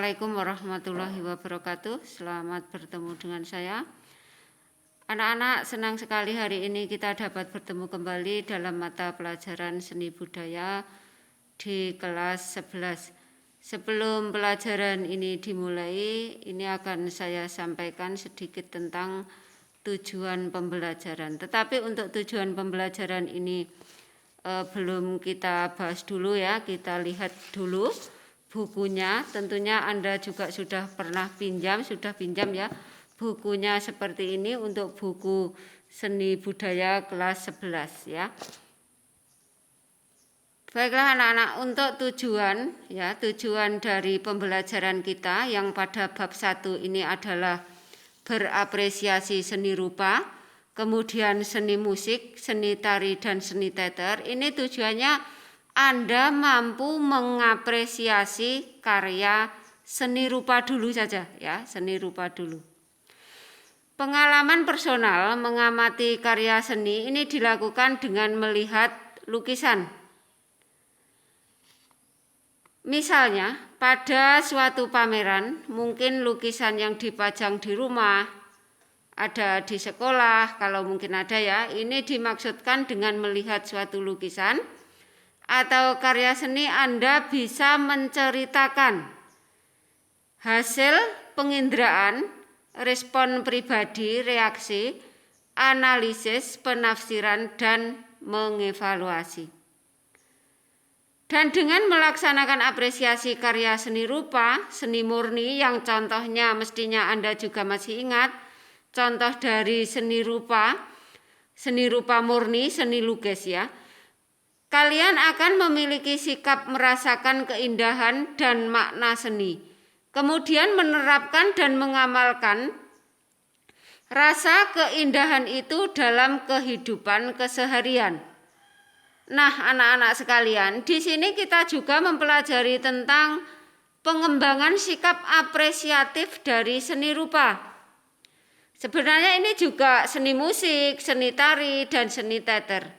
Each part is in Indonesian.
Assalamualaikum warahmatullahi wabarakatuh. Selamat bertemu dengan saya. Anak-anak, senang sekali hari ini kita dapat bertemu kembali dalam mata pelajaran seni budaya di kelas 11. Sebelum pelajaran ini dimulai, ini akan saya sampaikan sedikit tentang tujuan pembelajaran. Tetapi untuk tujuan pembelajaran ini belum kita bahas dulu ya, kita lihat dulu bukunya. Tentunya Anda juga sudah pinjam ya bukunya seperti ini untuk buku seni budaya kelas 11 ya. Baiklah anak-anak, untuk tujuan dari pembelajaran kita yang pada bab 1 ini adalah berapresiasi seni rupa, kemudian seni musik, seni tari dan seni teater. Ini tujuannya Anda mampu mengapresiasi karya seni rupa dulu saja ya, seni rupa dulu. Pengalaman personal mengamati karya seni ini dilakukan dengan melihat lukisan. Misalnya, pada suatu pameran, mungkin lukisan yang dipajang di rumah, ada di sekolah, kalau mungkin ada ya, ini dimaksudkan dengan melihat suatu lukisan atau karya seni. Anda bisa menceritakan hasil penginderaan, respon pribadi, reaksi, analisis, penafsiran, dan mengevaluasi. Dan dengan melaksanakan apresiasi karya seni rupa, seni murni yang contohnya mestinya Anda juga masih ingat, contoh dari seni rupa murni, seni lukis ya. Kalian akan memiliki sikap merasakan keindahan dan makna seni. Kemudian menerapkan dan mengamalkan rasa keindahan itu dalam kehidupan keseharian. Nah, anak-anak sekalian, di sini kita juga mempelajari tentang pengembangan sikap apresiatif dari seni rupa. Sebenarnya ini juga seni musik, seni tari, dan seni teater.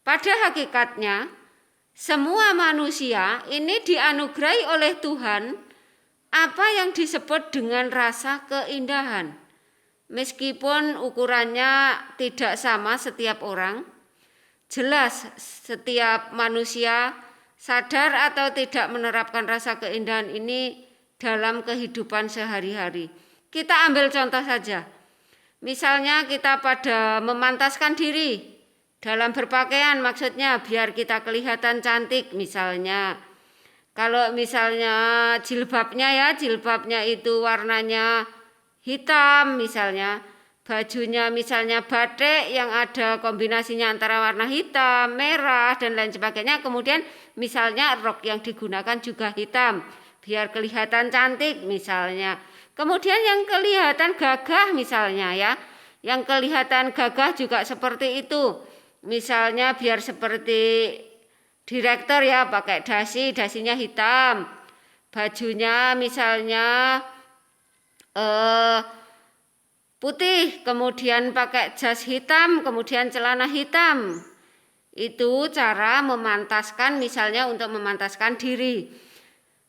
Pada hakikatnya, semua manusia ini dianugerahi oleh Tuhan apa yang disebut dengan rasa keindahan. Meskipun ukurannya tidak sama setiap orang, jelas setiap manusia sadar atau tidak menerapkan rasa keindahan ini dalam kehidupan sehari-hari. Kita ambil contoh saja. Misalnya kita pada memantaskan diri dalam berpakaian, maksudnya biar kita kelihatan cantik. Misalnya kalau misalnya jilbabnya itu warnanya hitam, misalnya bajunya misalnya batik yang ada kombinasinya antara warna hitam, merah, dan lain sebagainya. Kemudian misalnya rok yang digunakan juga hitam, biar kelihatan cantik misalnya. Kemudian yang kelihatan gagah misalnya ya, yang kelihatan gagah juga seperti itu. Misalnya biar seperti direktur ya, pakai dasinya hitam. Bajunya misalnya putih, kemudian pakai jas hitam, kemudian celana hitam. Itu cara memantaskan, misalnya untuk memantaskan diri.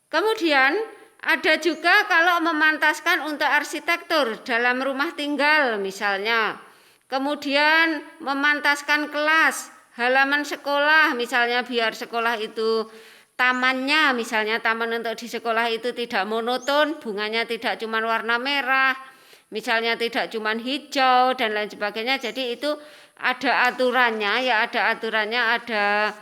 Kemudian ada juga kalau memantaskan untuk arsitektur dalam rumah tinggal misalnya. Kemudian memantaskan kelas, halaman sekolah misalnya, biar sekolah itu tamannya misalnya, taman untuk di sekolah itu tidak monoton, bunganya tidak cuma warna merah, misalnya tidak cuma hijau dan lain sebagainya. Jadi itu ada aturannya ya, ada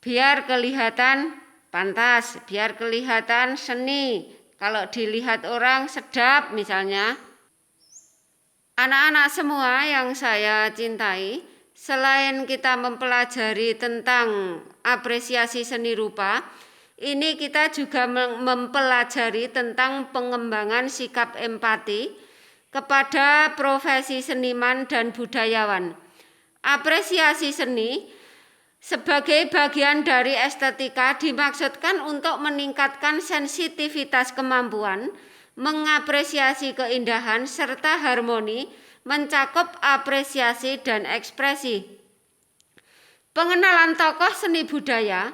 biar kelihatan pantas, biar kelihatan seni, kalau dilihat orang sedap misalnya. Anak-anak semua yang saya cintai, selain kita mempelajari tentang apresiasi seni rupa, ini kita juga mempelajari tentang pengembangan sikap empati kepada profesi seniman dan budayawan. Apresiasi seni sebagai bagian dari estetika dimaksudkan untuk meningkatkan sensitivitas kemampuan mengapresiasi keindahan serta harmoni, mencakup apresiasi dan ekspresi. Pengenalan tokoh seni budaya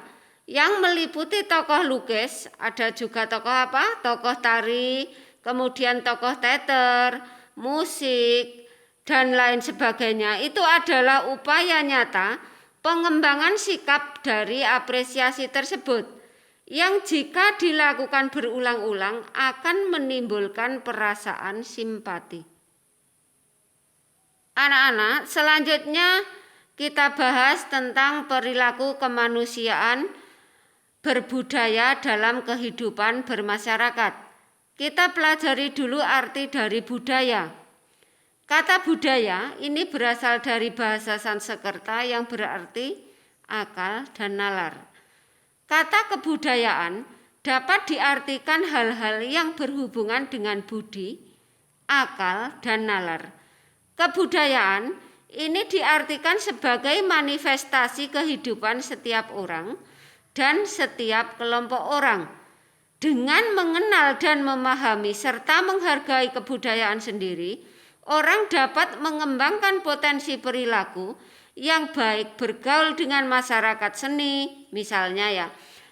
yang meliputi tokoh lukis, ada juga tokoh apa? Tokoh tari, kemudian tokoh teater, musik, dan lain sebagainya. Itu adalah upaya nyata pengembangan sikap dari apresiasi tersebut, yang jika dilakukan berulang-ulang akan menimbulkan perasaan simpati. Anak-anak, selanjutnya kita bahas tentang perilaku kemanusiaan berbudaya dalam kehidupan bermasyarakat. Kita pelajari dulu arti dari budaya. Kata budaya ini berasal dari bahasa Sanskerta yang berarti akal dan nalar. Kata kebudayaan dapat diartikan hal-hal yang berhubungan dengan budi, akal, dan nalar. Kebudayaan ini diartikan sebagai manifestasi kehidupan setiap orang dan setiap kelompok orang. Dengan mengenal dan memahami serta menghargai kebudayaan sendiri, orang dapat mengembangkan potensi perilaku yang baik bergaul dengan masyarakat seni, misalnya ya.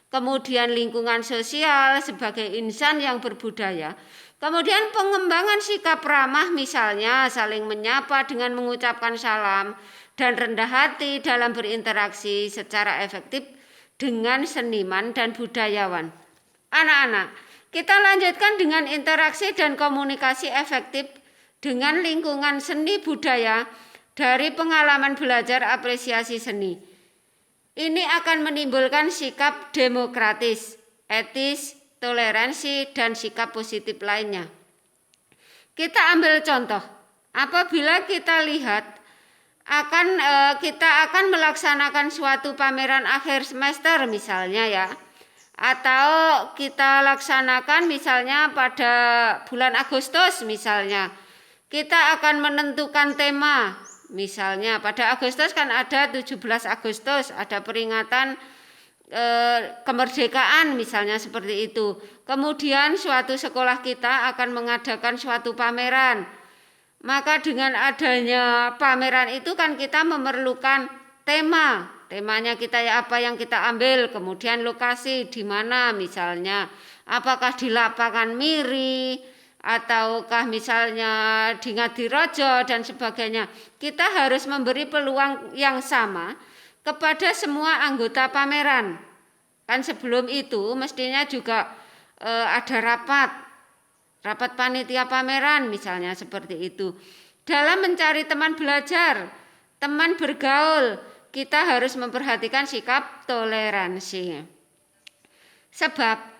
Kemudian lingkungan sosial sebagai insan yang berbudaya. Kemudian pengembangan sikap ramah, misalnya saling menyapa dengan mengucapkan salam dan rendah hati dalam berinteraksi secara efektif dengan seniman dan budayawan. Anak-anak, kita lanjutkan dengan interaksi dan komunikasi efektif dengan lingkungan seni budaya dari pengalaman belajar apresiasi seni. Ini akan menimbulkan sikap demokratis, etis, toleransi, dan sikap positif lainnya. Kita ambil contoh, apabila kita lihat kita akan melaksanakan suatu pameran akhir semester misalnya ya, atau kita laksanakan misalnya pada bulan Agustus misalnya, kita akan menentukan tema. Misalnya pada Agustus kan ada 17 Agustus, ada peringatan kemerdekaan misalnya seperti itu. Kemudian suatu sekolah kita akan mengadakan suatu pameran. Maka dengan adanya pameran itu kan kita memerlukan tema. Temanya kita ya apa yang kita ambil, kemudian lokasi di mana misalnya. Apakah di lapangan Miri ataukah misalnya di Ngadirojo dan sebagainya. Kita harus memberi peluang yang sama kepada semua anggota pameran. Kan sebelum itu mestinya juga ada rapat panitia pameran misalnya seperti itu. Dalam mencari teman belajar, teman bergaul, kita harus memperhatikan sikap toleransi. Sebab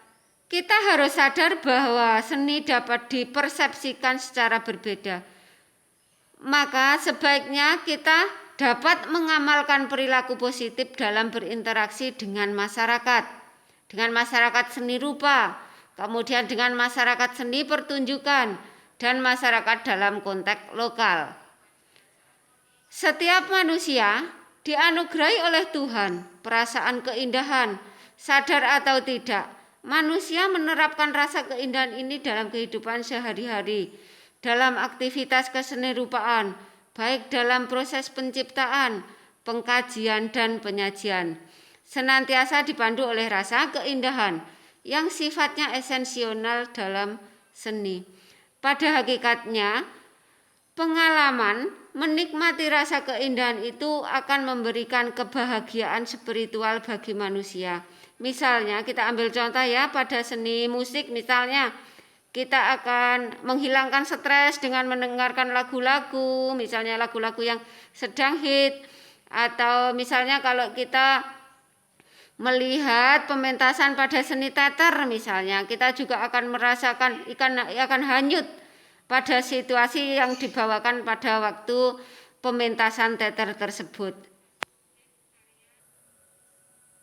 kita harus sadar bahwa seni dapat dipersepsikan secara berbeda. Maka sebaiknya kita dapat mengamalkan perilaku positif dalam berinteraksi dengan masyarakat seni rupa, kemudian dengan masyarakat seni pertunjukan, dan masyarakat dalam konteks lokal. Setiap manusia dianugerahi oleh Tuhan perasaan keindahan, sadar atau tidak. Manusia menerapkan rasa keindahan ini dalam kehidupan sehari-hari, dalam aktivitas kesenirupaan, baik dalam proses penciptaan, pengkajian, dan penyajian. Senantiasa dipandu oleh rasa keindahan yang sifatnya esensial dalam seni. Pada hakikatnya, pengalaman menikmati rasa keindahan itu akan memberikan kebahagiaan spiritual bagi manusia. Misalnya kita ambil contoh ya, pada seni musik misalnya kita akan menghilangkan stres dengan mendengarkan lagu-lagu, misalnya lagu-lagu yang sedang hit, atau misalnya kalau kita melihat pementasan pada seni teater misalnya, kita juga akan merasakan akan hanyut pada situasi yang dibawakan pada waktu pementasan teater tersebut.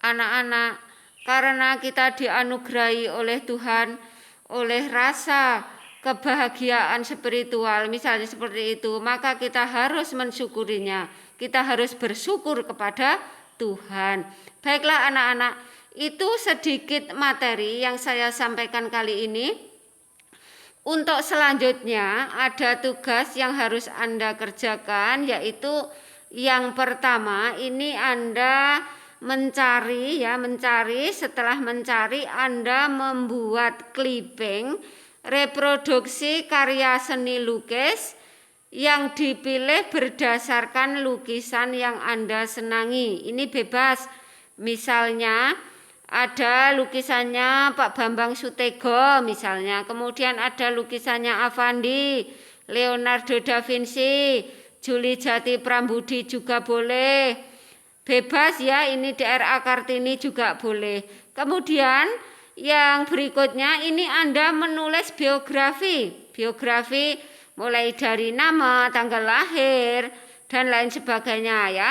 Anak-anak, karena kita dianugerahi oleh Tuhan oleh rasa kebahagiaan spiritual misalnya seperti itu, maka kita harus mensyukurinya. Kita harus bersyukur kepada Tuhan. Baiklah anak-anak, itu sedikit materi yang saya sampaikan kali ini. Untuk selanjutnya ada tugas yang harus Anda kerjakan, yaitu yang pertama ini Anda mencari ya, setelah mencari Anda membuat clipping reproduksi karya seni lukis yang dipilih berdasarkan lukisan yang Anda senangi. Ini bebas. Misalnya ada lukisannya Pak Bambang Sutego misalnya, kemudian ada lukisannya Avandi, Leonardo da Vinci, Juli Jati Prambudi juga boleh. Bebas ya, ini DRA Kartini juga boleh. Kemudian yang berikutnya ini Anda menulis biografi mulai dari nama, tanggal lahir dan lain sebagainya ya.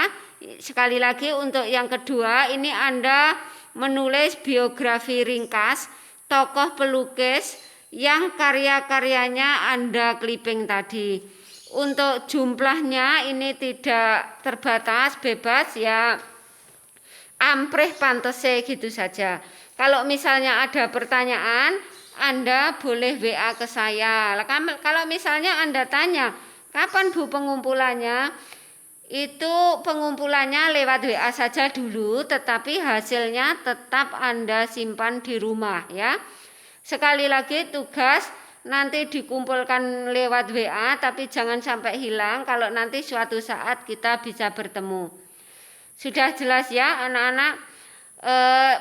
Sekali lagi untuk yang kedua ini Anda menulis biografi ringkas tokoh pelukis yang karya-karyanya Anda clipping tadi. Untuk jumlahnya ini tidak terbatas, bebas ya, amprih pantese gitu saja. Kalau misalnya ada pertanyaan, Anda boleh WA ke saya. Kalau misalnya Anda tanya, kapan Bu pengumpulannya? Itu pengumpulannya lewat WA saja dulu, tetapi hasilnya tetap Anda simpan di rumah ya. Sekali lagi tugas nanti dikumpulkan lewat WA, tapi jangan sampai hilang kalau nanti suatu saat kita bisa bertemu. Sudah jelas ya anak-anak,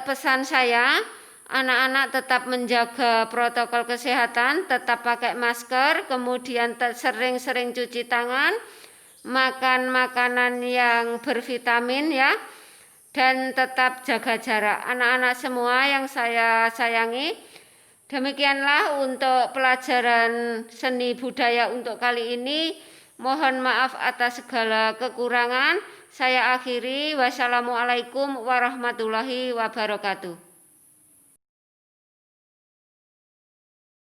pesan saya, anak-anak tetap menjaga protokol kesehatan, tetap pakai masker, kemudian sering-sering cuci tangan, makan makanan yang bervitamin ya, dan tetap jaga jarak. Anak-anak semua yang saya sayangi, demikianlah untuk pelajaran seni budaya untuk kali ini. Mohon maaf atas segala kekurangan. Saya akhiri. Wassalamualaikum warahmatullahi wabarakatuh.